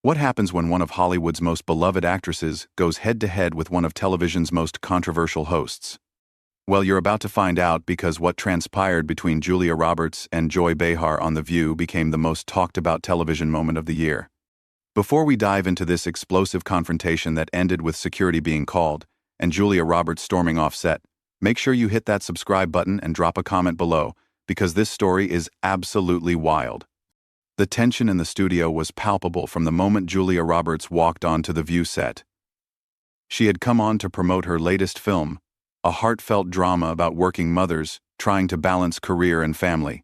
What happens when one of Hollywood's most beloved actresses goes head-to-head with one of television's most controversial hosts? Well, you're about to find out, because what transpired between Julia Roberts and Joy Behar on The View became the most talked-about television moment of the year. Before we dive into this explosive confrontation that ended with security being called and Julia Roberts storming off set, make sure you hit that subscribe button and drop a comment below, because this story is absolutely wild. The tension in the studio was palpable from the moment Julia Roberts walked onto the View set. She had come on to promote her latest film, a heartfelt drama about working mothers trying to balance career and family.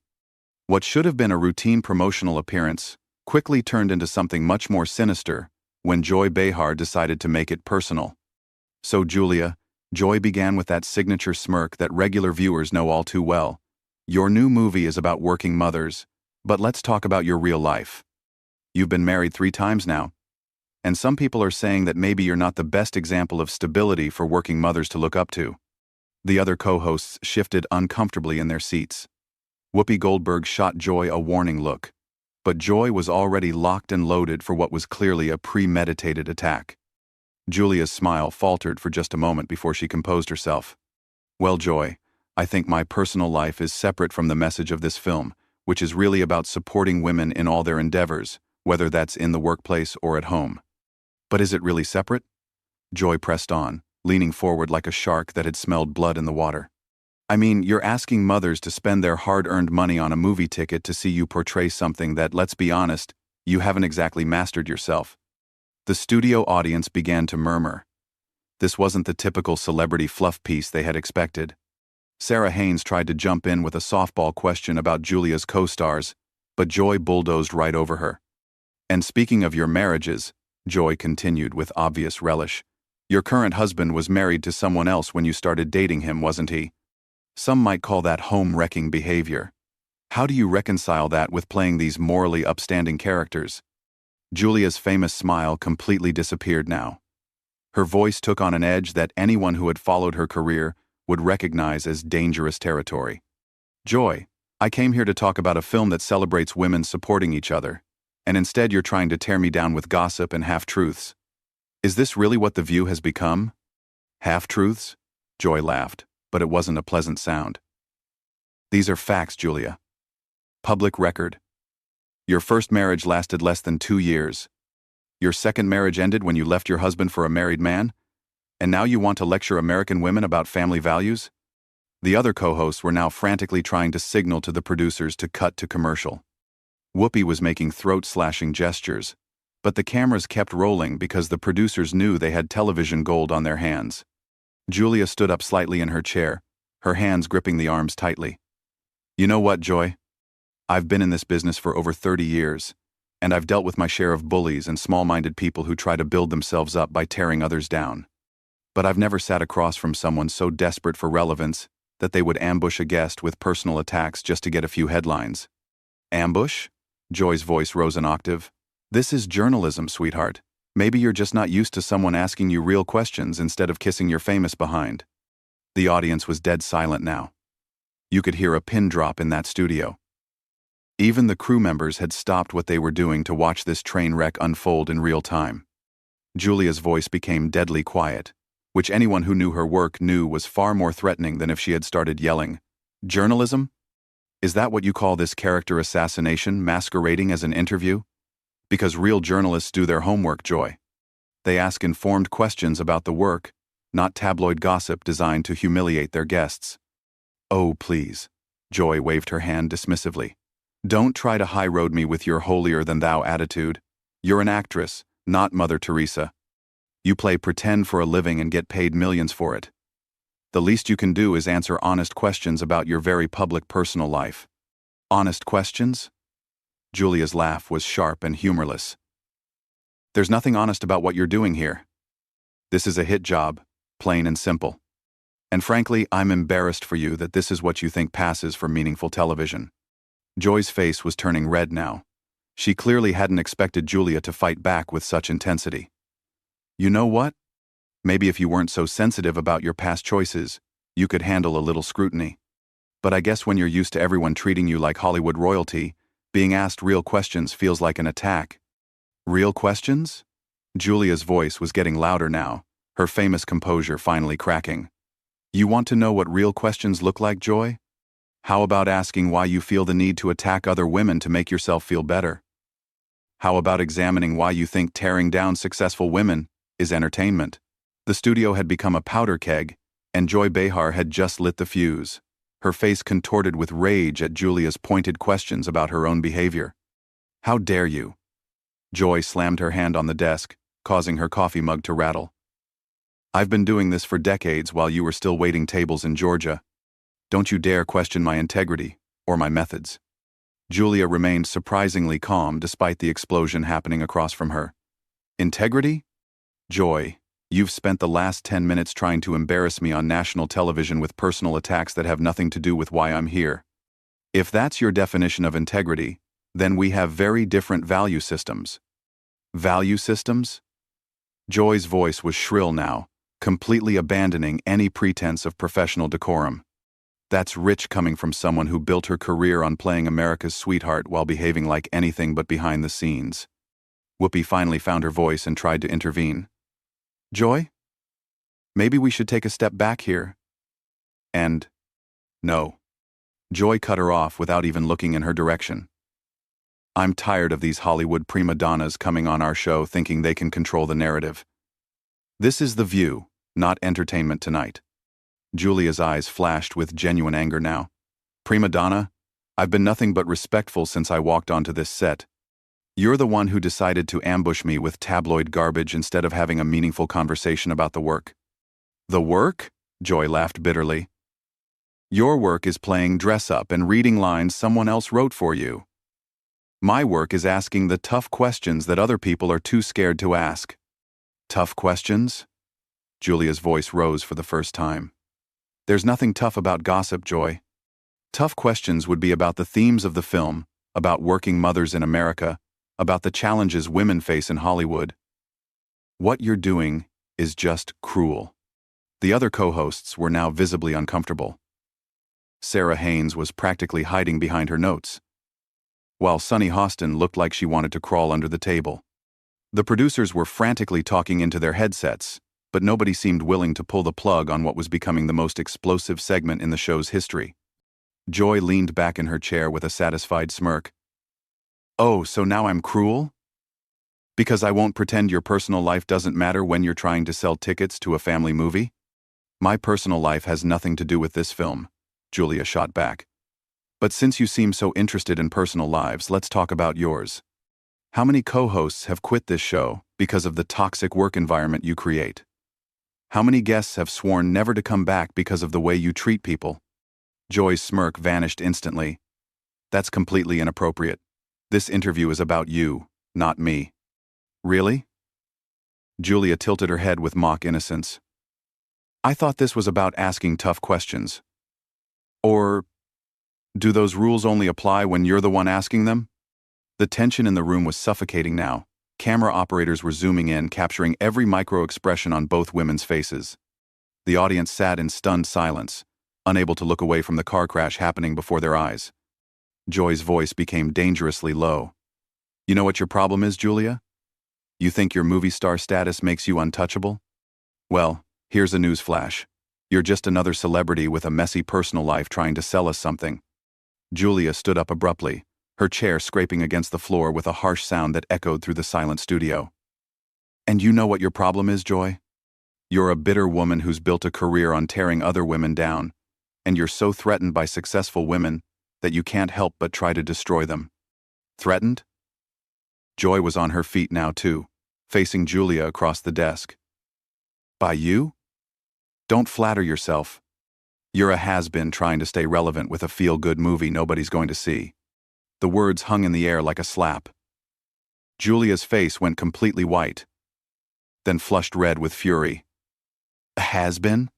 What should have been a routine promotional appearance quickly turned into something much more sinister when Joy Behar decided to make it personal. So Joy began with that signature smirk that regular viewers know all too well. Your new movie is about working mothers, but let's talk about your real life. You've been married 3 times now, and some people are saying that maybe you're not the best example of stability for working mothers to look up to. The other co-hosts shifted uncomfortably in their seats. Whoopi Goldberg shot Joy a warning look, but Joy was already locked and loaded for what was clearly a premeditated attack. Julia's smile faltered for just a moment before she composed herself. Well, Joy, I think my personal life is separate from the message of this film, which is really about supporting women in all their endeavors, whether that's in the workplace or at home. But is it really separate? Joy pressed on, leaning forward like a shark that had smelled blood in the water. I mean, you're asking mothers to spend their hard-earned money on a movie ticket to see you portray something that, let's be honest, you haven't exactly mastered yourself. The studio audience began to murmur. This wasn't the typical celebrity fluff piece they had expected. Sarah Haynes tried to jump in with a softball question about Julia's co-stars, but Joy bulldozed right over her. And speaking of your marriages, Joy continued with obvious relish, your current husband was married to someone else when you started dating him, wasn't he? Some might call that home-wrecking behavior. How do you reconcile that with playing these morally upstanding characters? Julia's famous smile completely disappeared now. Her voice took on an edge that anyone who had followed her career would recognize as dangerous territory. Joy, I came here to talk about a film that celebrates women supporting each other, and instead you're trying to tear me down with gossip and half-truths. Is this really what The View has become? Half-truths? Joy laughed, but it wasn't a pleasant sound. These are facts, Julia. Public record. Your first marriage lasted less than 2 years. Your second marriage ended when you left your husband for a married man? And now you want to lecture American women about family values? The other co-hosts were now frantically trying to signal to the producers to cut to commercial. Whoopi was making throat-slashing gestures, but the cameras kept rolling because the producers knew they had television gold on their hands. Julia stood up slightly in her chair, her hands gripping the arms tightly. You know what, Joy? I've been in this business for over 30 years, and I've dealt with my share of bullies and small-minded people who try to build themselves up by tearing others down. But I've never sat across from someone so desperate for relevance that they would ambush a guest with personal attacks just to get a few headlines. Ambush? Joy's voice rose an octave. This is journalism, sweetheart. Maybe you're just not used to someone asking you real questions instead of kissing your famous behind. The audience was dead silent now. You could hear a pin drop in that studio. Even the crew members had stopped what they were doing to watch this train wreck unfold in real time. Julia's voice became deadly quiet, which anyone who knew her work knew was far more threatening than if she had started yelling. Journalism? Is that what you call this character assassination masquerading as an interview? Because real journalists do their homework, Joy. They ask informed questions about the work, not tabloid gossip designed to humiliate their guests. Oh, please. Joy waved her hand dismissively. Don't try to high-road me with your holier-than-thou attitude. You're an actress, not Mother Teresa. You play pretend for a living and get paid millions for it. The least you can do is answer honest questions about your very public personal life. Honest questions? Julia's laugh was sharp and humorless. There's nothing honest about what you're doing here. This is a hit job, plain and simple. And frankly, I'm embarrassed for you that this is what you think passes for meaningful television. Joy's face was turning red now. She clearly hadn't expected Julia to fight back with such intensity. You know what? Maybe if you weren't so sensitive about your past choices, you could handle a little scrutiny. But I guess when you're used to everyone treating you like Hollywood royalty, being asked real questions feels like an attack. Real questions? Julia's voice was getting louder now, her famous composure finally cracking. You want to know what real questions look like, Joy? How about asking why you feel the need to attack other women to make yourself feel better? How about examining why you think tearing down successful women is entertainment? The studio had become a powder keg, and Joy Behar had just lit the fuse, her face contorted with rage at Julia's pointed questions about her own behavior. How dare you? Joy slammed her hand on the desk, causing her coffee mug to rattle. I've been doing this for decades while you were still waiting tables in Georgia. Don't you dare question my integrity or my methods. Julia remained surprisingly calm despite the explosion happening across from her. Integrity? Joy, you've spent the last 10 minutes trying to embarrass me on national television with personal attacks that have nothing to do with why I'm here. If that's your definition of integrity, then we have very different value systems. Value systems? Joy's voice was shrill now, completely abandoning any pretense of professional decorum. That's rich coming from someone who built her career on playing America's sweetheart while behaving like anything but behind the scenes. Whoopi finally found her voice and tried to intervene. Joy? Maybe we should take a step back here. And no. Joy cut her off without even looking in her direction. I'm tired of these Hollywood prima donnas coming on our show thinking they can control the narrative. This is The View, not Entertainment Tonight. Julia's eyes flashed with genuine anger now. Prima donna? I've been nothing but respectful since I walked onto this set. You're the one who decided to ambush me with tabloid garbage instead of having a meaningful conversation about the work. The work? Joy laughed bitterly. Your work is playing dress-up and reading lines someone else wrote for you. My work is asking the tough questions that other people are too scared to ask. Tough questions? Julia's voice rose for the first time. There's nothing tough about gossip, Joy. Tough questions would be about the themes of the film, about working mothers in America, about the challenges women face in Hollywood. What you're doing is just cruel. The other co-hosts were now visibly uncomfortable. Sarah Haynes was practically hiding behind her notes, while Sunny Hostin looked like she wanted to crawl under the table. The producers were frantically talking into their headsets, but nobody seemed willing to pull the plug on what was becoming the most explosive segment in the show's history. Joy leaned back in her chair with a satisfied smirk. Oh, so now I'm cruel? Because I won't pretend your personal life doesn't matter when you're trying to sell tickets to a family movie? My personal life has nothing to do with this film, Julia shot back. But since you seem so interested in personal lives, let's talk about yours. How many co-hosts have quit this show because of the toxic work environment you create? How many guests have sworn never to come back because of the way you treat people? Joy's smirk vanished instantly. That's completely inappropriate. This interview is about you, not me. Really? Julia tilted her head with mock innocence. I thought this was about asking tough questions. Or do those rules only apply when you're the one asking them? The tension in the room was suffocating now. Camera operators were zooming in, capturing every micro-expression on both women's faces. The audience sat in stunned silence, unable to look away from the car crash happening before their eyes. Joy's voice became dangerously low. You know what your problem is, Julia? You think your movie star status makes you untouchable? Well, here's a newsflash. You're just another celebrity with a messy personal life trying to sell us something. Julia stood up abruptly, her chair scraping against the floor with a harsh sound that echoed through the silent studio. And you know what your problem is, Joy? You're a bitter woman who's built a career on tearing other women down, and you're so threatened by successful women that you can't help but try to destroy them. Threatened? Joy was on her feet now too, facing Julia across the desk. By you? Don't flatter yourself. You're a has-been trying to stay relevant with a feel-good movie nobody's going to see. The words hung in the air like a slap. Julia's face went completely white, then flushed red with fury. A has-been?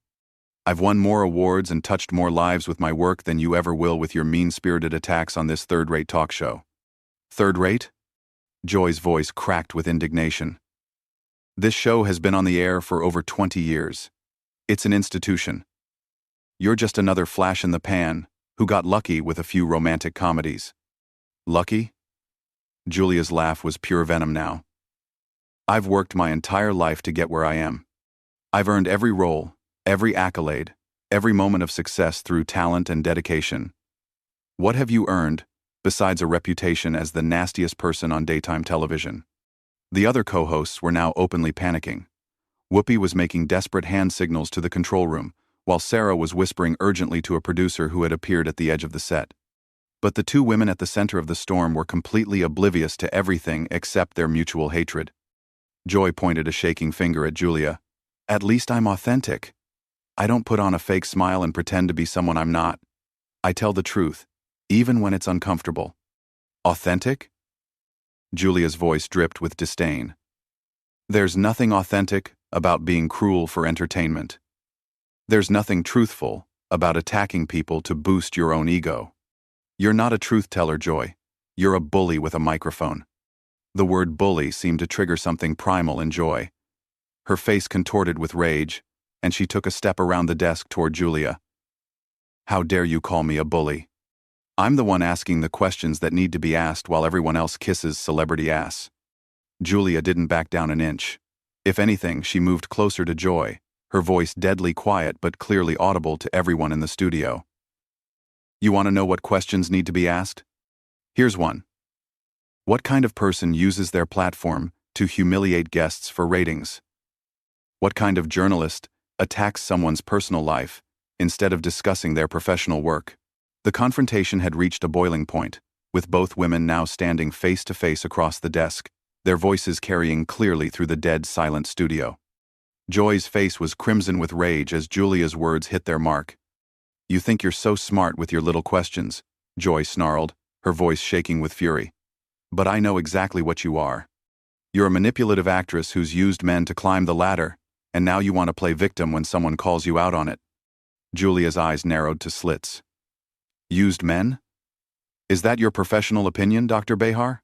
I've won more awards and touched more lives with my work than you ever will with your mean-spirited attacks on this third-rate talk show. Third-rate? Joy's voice cracked with indignation. This show has been on the air for over 20 years. It's an institution. You're just another flash in the pan who got lucky with a few romantic comedies. Lucky? Julia's laugh was pure venom now, I've worked my entire life to get where I am. I've earned every role, every accolade, every moment of success through talent and dedication. What have you earned, besides a reputation as the nastiest person on daytime television? The other co-hosts were now openly panicking. Whoopi was making desperate hand signals to the control room, while Sarah was whispering urgently to a producer who had appeared at the edge of the set. But the two women at the center of the storm were completely oblivious to everything except their mutual hatred. Joy pointed a shaking finger at Julia. At least I'm authentic. I don't put on a fake smile and pretend to be someone I'm not. I tell the truth, even when it's uncomfortable. Authentic? Julia's voice dripped with disdain. There's nothing authentic about being cruel for entertainment. There's nothing truthful about attacking people to boost your own ego. You're not a truth teller, Joy. You're a bully with a microphone. The word bully seemed to trigger something primal in Joy. Her face contorted with rage, and she took a step around the desk toward Julia. How dare you call me a bully? I'm the one asking the questions that need to be asked while everyone else kisses celebrity ass. Julia didn't back down an inch. If anything, she moved closer to Joy, her voice deadly quiet but clearly audible to everyone in the studio. You want to know what questions need to be asked? Here's one. What kind of person uses their platform to humiliate guests for ratings? What kind of journalist attacks someone's personal life instead of discussing their professional work? The confrontation had reached a boiling point, with both women now standing face to face across the desk, their voices carrying clearly through the dead, silent studio. Joy's face was crimson with rage as Julia's words hit their mark. You think you're so smart with your little questions, Joy snarled, her voice shaking with fury. But I know exactly what you are. You're a manipulative actress who's used men to climb the ladder, and now you want to play victim when someone calls you out on it. Julia's eyes narrowed to slits. Used men? Is that your professional opinion, Dr. Behar?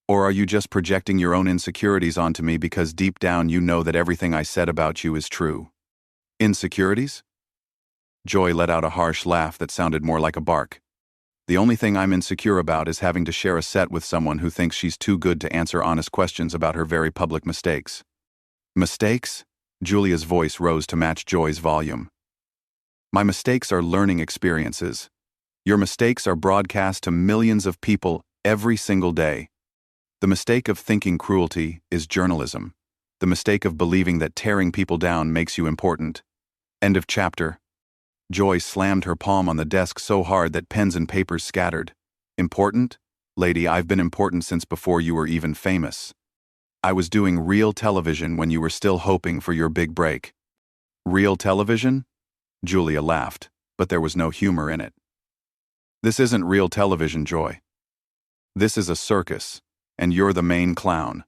Or are you just projecting your own insecurities onto me because deep down you know that everything I said about you is true? Insecurities? Joy let out a harsh laugh that sounded more like a bark. The only thing I'm insecure about is having to share a set with someone who thinks she's too good to answer honest questions about her very public mistakes. Mistakes? Julia's voice rose to match Joy's volume. My mistakes are learning experiences. Your mistakes are broadcast to millions of people every single day. The mistake of thinking cruelty is journalism. The mistake of believing that tearing people down makes you important. End of chapter. Joy slammed her palm on the desk so hard that pens and papers scattered. Important? Lady, I've been important since before you were even famous. I was doing real television when you were still hoping for your big break. Real television? Julia laughed, but there was no humor in it. This isn't real television, Joy. This is a circus, and you're the main clown.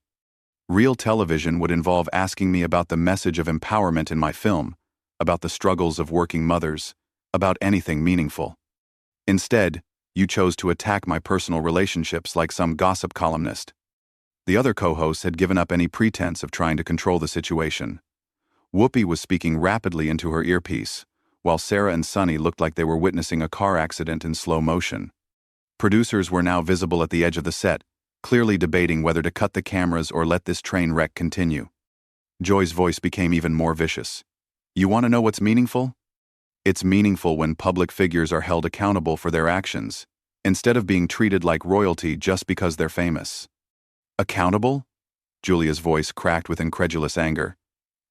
Real television would involve asking me about the message of empowerment in my film, about the struggles of working mothers, about anything meaningful. Instead, you chose to attack my personal relationships like some gossip columnist. The other co-hosts had given up any pretense of trying to control the situation. Whoopi was speaking rapidly into her earpiece, while Sarah and Sunny looked like they were witnessing a car accident in slow motion. Producers were now visible at the edge of the set, clearly debating whether to cut the cameras or let this train wreck continue. Joy's voice became even more vicious. You want to know what's meaningful? It's meaningful when public figures are held accountable for their actions, instead of being treated like royalty just because they're famous. Accountable? Julia's voice cracked with incredulous anger.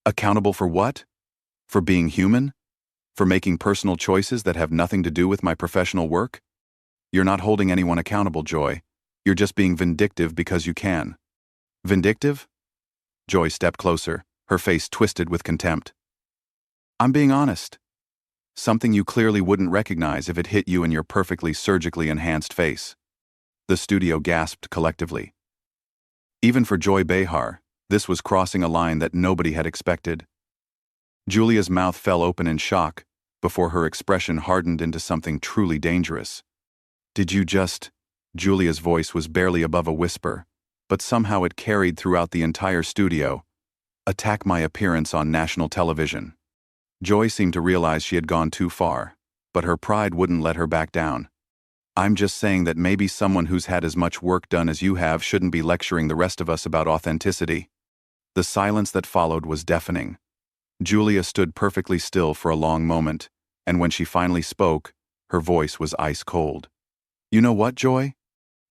Accountable for what? For being human? For making personal choices that have nothing to do with my professional work? You're not holding anyone accountable, Joy. You're just being vindictive because you can. Vindictive? Joy stepped closer, her face twisted with contempt. I'm being honest. Something you clearly wouldn't recognize if it hit you in your perfectly surgically enhanced face. The studio gasped collectively. Even for Joy Behar, this was crossing a line that nobody had expected. Julia's mouth fell open in shock before her expression hardened into something truly dangerous. Did you just... Julia's voice was barely above a whisper, but somehow it carried throughout the entire studio. Attack my appearance on national television. Joy seemed to realize she had gone too far, but her pride wouldn't let her back down. I'm just saying that maybe someone who's had as much work done as you have shouldn't be lecturing the rest of us about authenticity. The silence that followed was deafening. Julia stood perfectly still for a long moment, and when she finally spoke, her voice was ice cold. You know what, Joy?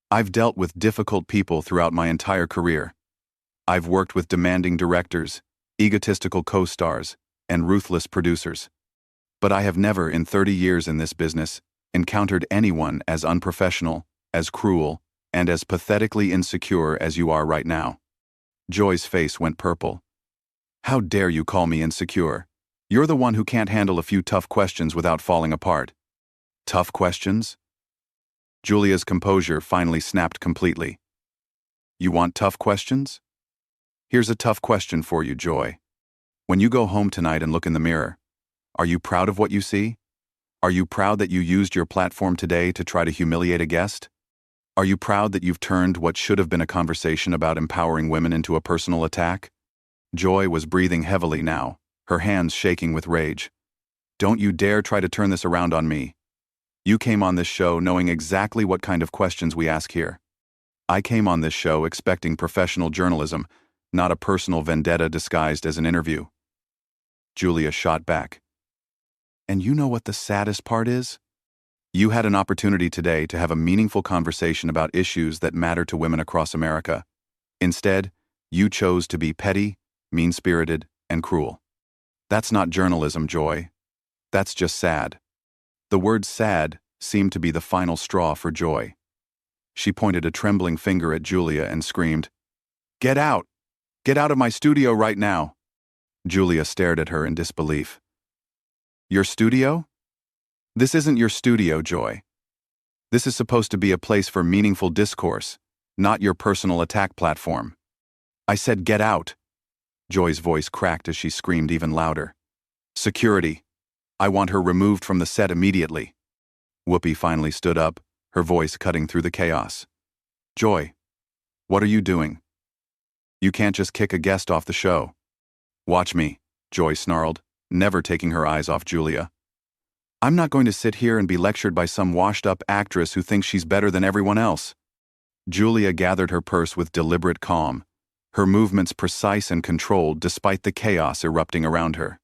I've dealt with difficult people throughout my entire career. I've worked with demanding directors, egotistical co-stars, and ruthless producers. But I have never, in 30 years in this business, encountered anyone as unprofessional, as cruel, and as pathetically insecure as you are right now. Joy's face went purple. How dare you call me insecure? You're the one who can't handle a few tough questions without falling apart. Tough questions? Julia's composure finally snapped completely. You want tough questions? Here's a tough question for you, Joy. When you go home tonight and look in the mirror, are you proud of what you see? Are you proud that you used your platform today to try to humiliate a guest? Are you proud that you've turned what should have been a conversation about empowering women into a personal attack? Joy was breathing heavily now, her hands shaking with rage. Don't you dare try to turn this around on me. You came on this show knowing exactly what kind of questions we ask here. I came on this show expecting professional journalism, not a personal vendetta disguised as an interview. Julia shot back. And you know what the saddest part is? You had an opportunity today to have a meaningful conversation about issues that matter to women across America. Instead, you chose to be petty, mean-spirited, and cruel. That's not journalism, Joy. That's just sad. The word sad seemed to be the final straw for Joy. She pointed a trembling finger at Julia and screamed, "Get out! Get out of my studio right now!" Julia stared at her in disbelief. Your studio? This isn't your studio, Joy. This is supposed to be a place for meaningful discourse, not your personal attack platform. I said get out. Joy's voice cracked as she screamed even louder. Security. I want her removed from the set immediately. Whoopi finally stood up, her voice cutting through the chaos. Joy, what are you doing? You can't just kick a guest off the show. Watch me, Joy snarled, never taking her eyes off Julia. I'm not going to sit here and be lectured by some washed-up actress who thinks she's better than everyone else. Julia gathered her purse with deliberate calm, her movements precise and controlled despite the chaos erupting around her.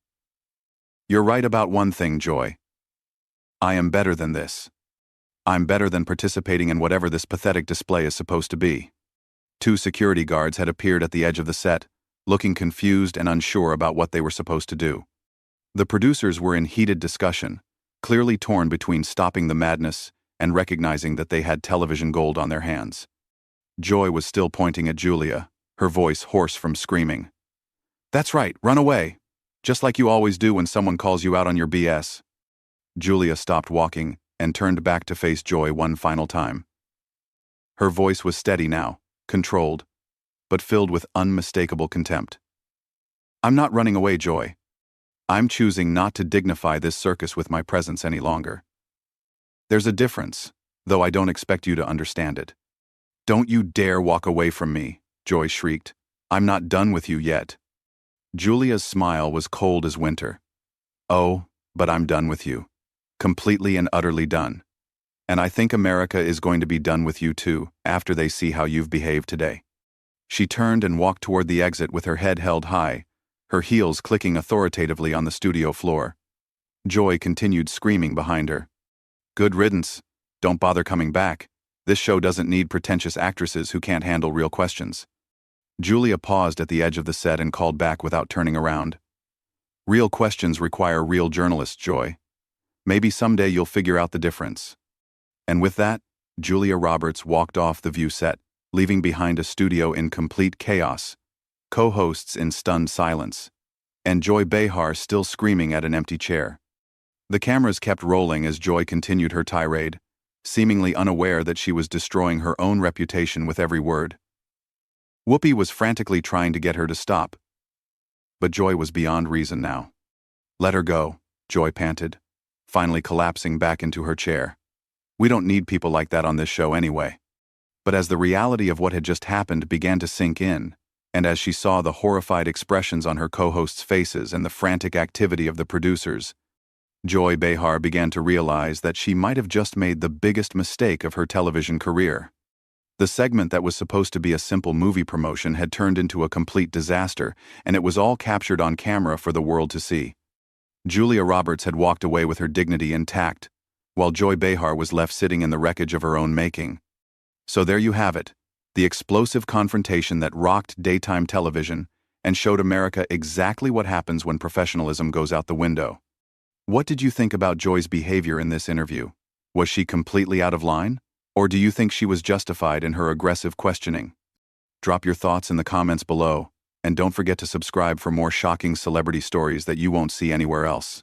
You're right about one thing, Joy. I am better than this. I'm better than participating in whatever this pathetic display is supposed to be. 2 security guards had appeared at the edge of the set, looking confused and unsure about what they were supposed to do. The producers were in heated discussion, clearly torn between stopping the madness and recognizing that they had television gold on their hands. Joy was still pointing at Julia, her voice hoarse from screaming. That's right, run away, just like you always do when someone calls you out on your BS. Julia stopped walking and turned back to face Joy one final time. Her voice was steady now, controlled, but filled with unmistakable contempt. I'm not running away, Joy. I'm choosing not to dignify this circus with my presence any longer. There's a difference, though I don't expect you to understand it. Don't you dare walk away from me, Joy shrieked. I'm not done with you yet. Julia's smile was cold as winter. Oh, but I'm done with you. Completely and utterly done. And I think America is going to be done with you too, after they see how you've behaved today. She turned and walked toward the exit with her head held high, her heels clicking authoritatively on the studio floor. Joy continued screaming behind her. Good riddance. Don't bother coming back. This show doesn't need pretentious actresses who can't handle real questions. Julia paused at the edge of the set and called back without turning around. Real questions require real journalists, Joy. Maybe someday you'll figure out the difference. And with that, Julia Roberts walked off the View set, leaving behind a studio in complete chaos, co-hosts in stunned silence, and Joy Behar still screaming at an empty chair. The cameras kept rolling as Joy continued her tirade, seemingly unaware that she was destroying her own reputation with every word. Whoopi was frantically trying to get her to stop, but Joy was beyond reason now. Let her go, Joy panted, finally collapsing back into her chair. We don't need people like that on this show anyway. But as the reality of what had just happened began to sink in, and as she saw the horrified expressions on her co-hosts' faces and the frantic activity of the producers, Joy Behar began to realize that she might have just made the biggest mistake of her television career. The segment that was supposed to be a simple movie promotion had turned into a complete disaster, and it was all captured on camera for the world to see. Julia Roberts had walked away with her dignity intact, while Joy Behar was left sitting in the wreckage of her own making. So there you have it, the explosive confrontation that rocked daytime television and showed America exactly what happens when professionalism goes out the window. What did you think about Joy's behavior in this interview? Was she completely out of line? Or do you think she was justified in her aggressive questioning? Drop your thoughts in the comments below, and don't forget to subscribe for more shocking celebrity stories that you won't see anywhere else.